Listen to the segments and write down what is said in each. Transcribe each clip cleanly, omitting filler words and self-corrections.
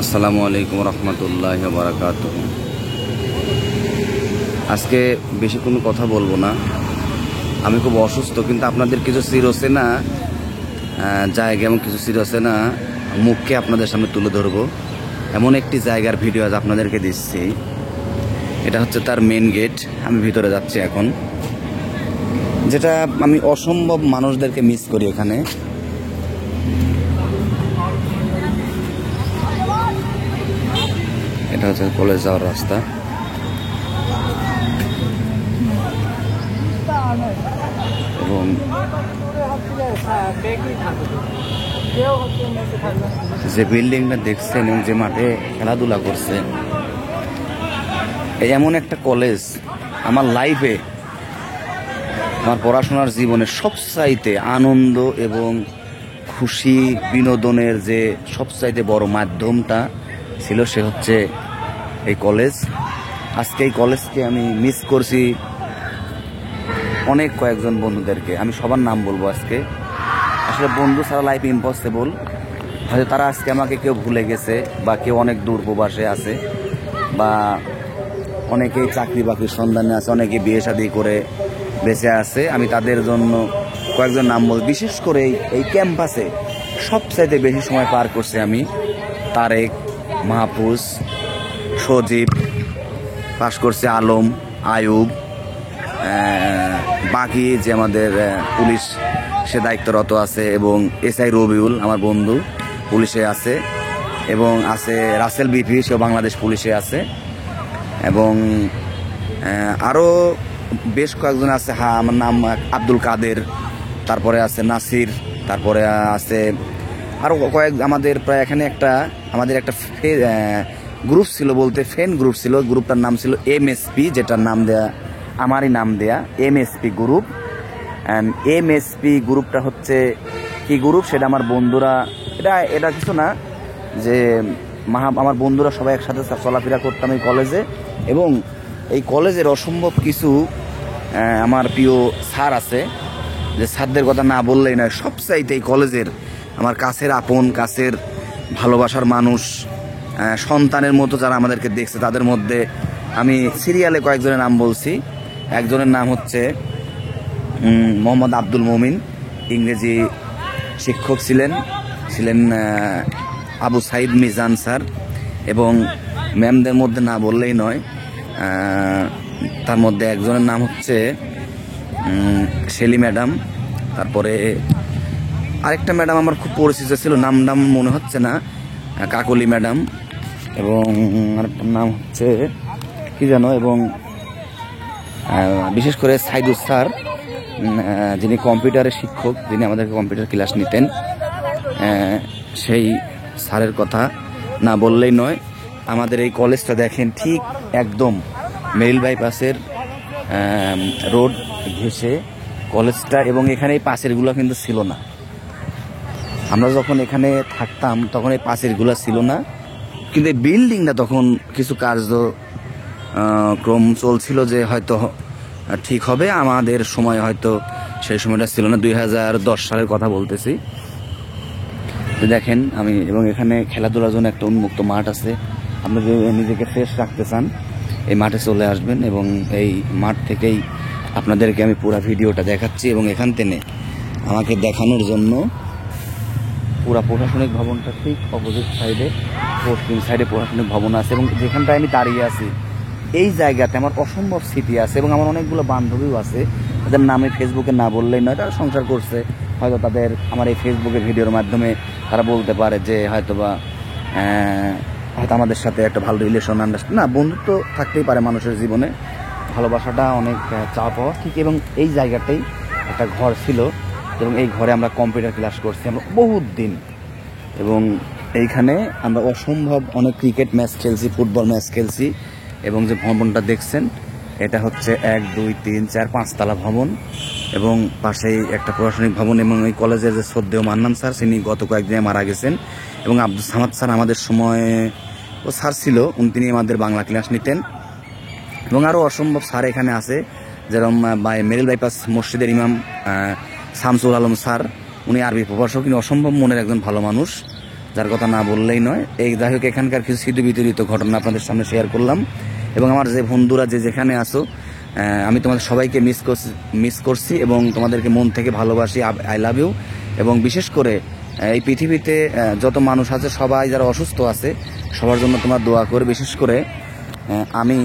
আসসালামু আলাইকুম রহমতুল্লাহ বারাকাতুহু। আজকে বেশি কোনো কথা বলবো না, আমি খুব অসুস্থ, কিন্তু আপনাদের কিছু চিরচেনা জায়গা এবং কিছু চিরচেনা মুখকে আপনাদের সামনে তুলে ধরবো। এমন একটি জায়গার ভিডিও আজ আপনাদেরকে দিচ্ছি। এটা হচ্ছে তার মেন গেট। আমি ভিতরে যাচ্ছি এখন, যেটা আমি অসম্ভব মানুষদেরকে মিস করি এখানে। এটা হচ্ছে কলেজ যাওয়ার রাস্তা। এবং যে বিল্ডিংটা দেখছেন এবং যে মাঠে খেলাধুলা করছে, এই এমন একটা কলেজ আমার লাইফে, আমার পড়াশোনার জীবনে সবচাইতে আনন্দ এবং খুশি বিনোদনের যে সবচাইতে বড় মাধ্যমটা ছিল, সে হচ্ছে এই কলেজ। আজকে এই কলেজকে আমি মিস করছি অনেক কয়েকজন বন্ধুদেরকে। আমি সবার নাম বলবো আজকে। আসলে বন্ধু ছাড়া লাইফ ইম্পসিবল। হয়তো তারা আজকে আমাকে কেউ ভুলে গেছে, বা কেউ অনেক দূর প্রবাসে আছে, বা অনেকেই চাকরি বাকরির সন্ধানে আছে, অনেকে বিয়ে শাদী করে বেঁচে আছে। আমি তাদের জন্য কয়েকজন নাম বল। বিশেষ করে এই ক্যাম্পাসে সবচাইতে বেশি সময় পার করছি আমি। তারেক, মাহফুজ, সজীব, পাশ করছে আলম, আয়ুব, বাকি যে আমাদের পুলিশ সে দায়িত্বরত আছে, এবং এসআই রবিউল আমার বন্ধু পুলিশে আছে, এবং আছে রাসেল বিপি, সেও বাংলাদেশ পুলিশে আছে, এবং আরও বেশ কয়েকজন আছে। হ্যাঁ, আমার নাম আব্দুল কাদের, তারপরে আছে নাসির, তারপরে আছে আরও কয়েক। আমাদের প্রায় এখানে আমাদের একটা গ্রুপ ছিল, বলতে ফ্রেন্ড গ্রুপ ছিল। গ্রুপটার নাম ছিল এমএসপি, যেটার নাম দেয়া আমারই নাম দেয়া, এমএসপি গ্রুপ। এমএসপি গ্রুপটা হচ্ছে কি গ্রুপ, সেটা আমার বন্ধুরা, এটা কিছু না, যে আমার বন্ধুরা সবাই একসাথে চলাফেরা করতাম এই কলেজে। এবং এই কলেজের অসম্ভব কিছু আমার প্রিয় স্যার আছে, যে স্যারদের কথা না বললেই নয়। সবচাইতে এই কলেজের আমার কাছের আপন, কাছের ভালোবাসার মানুষ, সন্তানের মতো যারা আমাদেরকে দেখছে, তাদের মধ্যে আমি সিরিয়ালে কয়েকজনের নাম বলছি। একজনের নাম হচ্ছে মোহাম্মদ আব্দুল মমিন, ইংরেজি শিক্ষক ছিলেন আবু সাইদ মিজান স্যার। এবং ম্যামদের মধ্যে না বললেই নয়, তার মধ্যে একজনের নাম হচ্ছে শেলি ম্যাডাম। তারপরে আরেকটা ম্যাডাম আমার খুব পরিচিত ছিল, নাম মনে হচ্ছে না, কাকলি ম্যাডাম। এবং আরেকটার নাম হচ্ছে কি জানো। এবং বিশেষ করে সাইদুস স্যার, যিনি কম্পিউটারের শিক্ষক, যিনি আমাদেরকে কম্পিউটার ক্লাস নিতেন, সেই স্যারের কথা না বললেই নয়। আমাদের এই কলেজটা দেখেন, ঠিক একদম মেরিল বাইপাসের রোড ঘেঁষে কলেজটা, এবং এখানে এই পাঁচিলগুলো কিন্তু ছিল না। আমরা যখন এখানে থাকতাম তখন এই পাঁচিলগুলো ছিল না, কিন্তু এই বিল্ডিংটা তখন কিছু কার্যক্রম চলছিল যে হয়তো ঠিক হবে। আমাদের সময় হয়তো সেই সময়টা ছিল না, 2010 সালের কথা বলতেছি। দেখেন আমি, এবং এখানে খেলাধুলার জন্য একটা উন্মুক্ত মাঠ আছে। আপনি যদি নিজেকে ফ্রেশ রাখতে চান, এই মাঠে চলে আসবেন, এবং এই মাঠ থেকেই আপনাদেরকে আমি পুরো ভিডিওটা দেখাচ্ছি। এবং এখান থেকে আমাকে দেখানোর জন্য পুরা প্রশাসনিক ভবনটা ঠিক অপোজিট সাইডে, পশ্চিম সাইডে প্রশাসনিক ভবন আছে। এবং যেখানটায় আমি দাঁড়িয়ে আছি, এই জায়গাতে আমার অসম্ভব স্মৃতি আছে, এবং আমার অনেকগুলো বান্ধবীও আছে, তাদের নামে ফেসবুকে না বললেই নয়। তারা সংসার করছে, হয়তো তাদের আমার এই ফেসবুকের ভিডিওর মাধ্যমে তারা বলতে পারে যে হয়তো আমাদের সাথে একটা ভালো রিলেশন, আন্ডারস্ট্যান্ড, না, বন্ধুত্ব থাকতেই পারে মানুষের জীবনে, ভালোবাসাটা অনেক চা পাওয়া ঠিক। এবং এই জায়গাটাই একটা ঘর ছিল, এবং এই ঘরে আমরা কম্পিউটার ক্লাস করছি আমরা বহুত দিন। এবং এইখানে আমরা অসম্ভব অনেক ক্রিকেট ম্যাচ খেলছি, ফুটবল ম্যাচ খেলছি। এবং যে ভবনটা দেখছেন, এটা হচ্ছে 1, 2, 3, 4, 5 তলা ভবন, এবং পাশেই একটা প্রশাসনিক ভবন। এবং এই কলেজের যে শ্রদ্ধেয় মান্নান স্যার, তিনি গত কয়েকদিনে মারা গেছেন। এবং আব্দুল সামাদ স্যার আমাদের সময় স্যার ছিল, তিনি আমাদের বাংলা ক্লাস নিতেন। এবং আরও অসম্ভব স্যার এখানে আছে, যেরকম মেরিল বাইপাস মসজিদের ইমাম শামসুল আলম স্যার, উনি আরবি প্রভাষক, উনি অসম্ভব মনের একজন ভালো মানুষ। যার কথা না বললেই নয়। এই যাই হোক, এখানকার কিছু স্মৃতি বিতরিত ঘটনা আপনাদের সামনে শেয়ার করলাম। এবং আমার যে বন্ধুরা যেখানে আসো, আমি তোমাদের সবাইকে মিস করছি এবং তোমাদেরকে মন থেকে ভালোবাসি। I love you. এবং বিশেষ করে এই পৃথিবীতে যত মানুষ আছে, সবাই যারা অসুস্থ আছে, সবার জন্য তোমার দোয়া করে। বিশেষ করে আমি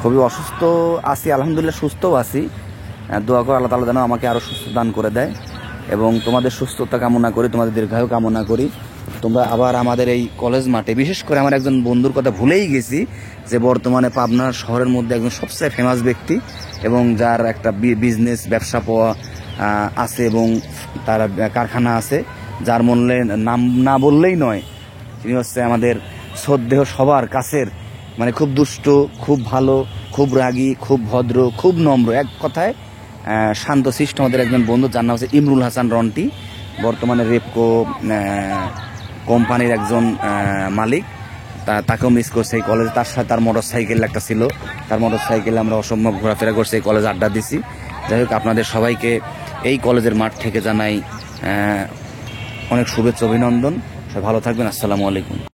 খুবই অসুস্থ আছি, আলহামদুলিল্লাহ সুস্থও আছি। দোয়া করে আল্লাহ তাআলা যেন আমাকে আরও সুস্থ দান করে দেয়। এবং তোমাদের সুস্থতা কামনা করি, তোমাদের দীর্ঘায়ু কামনা করি। তোমরা আবার আমাদের এই কলেজ মাঠে, বিশেষ করে আমার একজন বন্ধুর কথা ভুলেই গেছি, যে বর্তমানে পাবনার শহরের মধ্যে একজন সবচেয়ে ফেমাস ব্যক্তি এবং যার একটা বিজনেস ব্যবসা আছে এবং তার কারখানা আছে, যার মূল্যে নাম না বললেই নয়। তিনি হচ্ছে আমাদের শ্রদ্ধেয়, সবার কাছের, মানে খুব দুষ্ট, খুব ভালো, খুব রাগী, খুব ভদ্র, খুব নম্র, এক কথায় শান্ত শিষ্ট আমাদের একজন বন্ধু, যার নাম হচ্ছে ইমরুল হাসান রন্টি। বর্তমানে রেপকো কোম্পানির একজন মালিক। তাকেও মিস করছে এই কলেজে। তার সাথে তার মোটর সাইকেল একটা ছিল, তার মোটর সাইকেলে আমরা অসম্ভব ঘোরাফেরা করছি, এই কলেজে আড্ডা দিছি। যাই হোক, আপনাদের সবাইকে এই কলেজের মাঠ থেকে জানাই অনেক শুভেচ্ছা, অভিনন্দন। সবাই ভালো থাকবেন। আসসালামু আলাইকুম।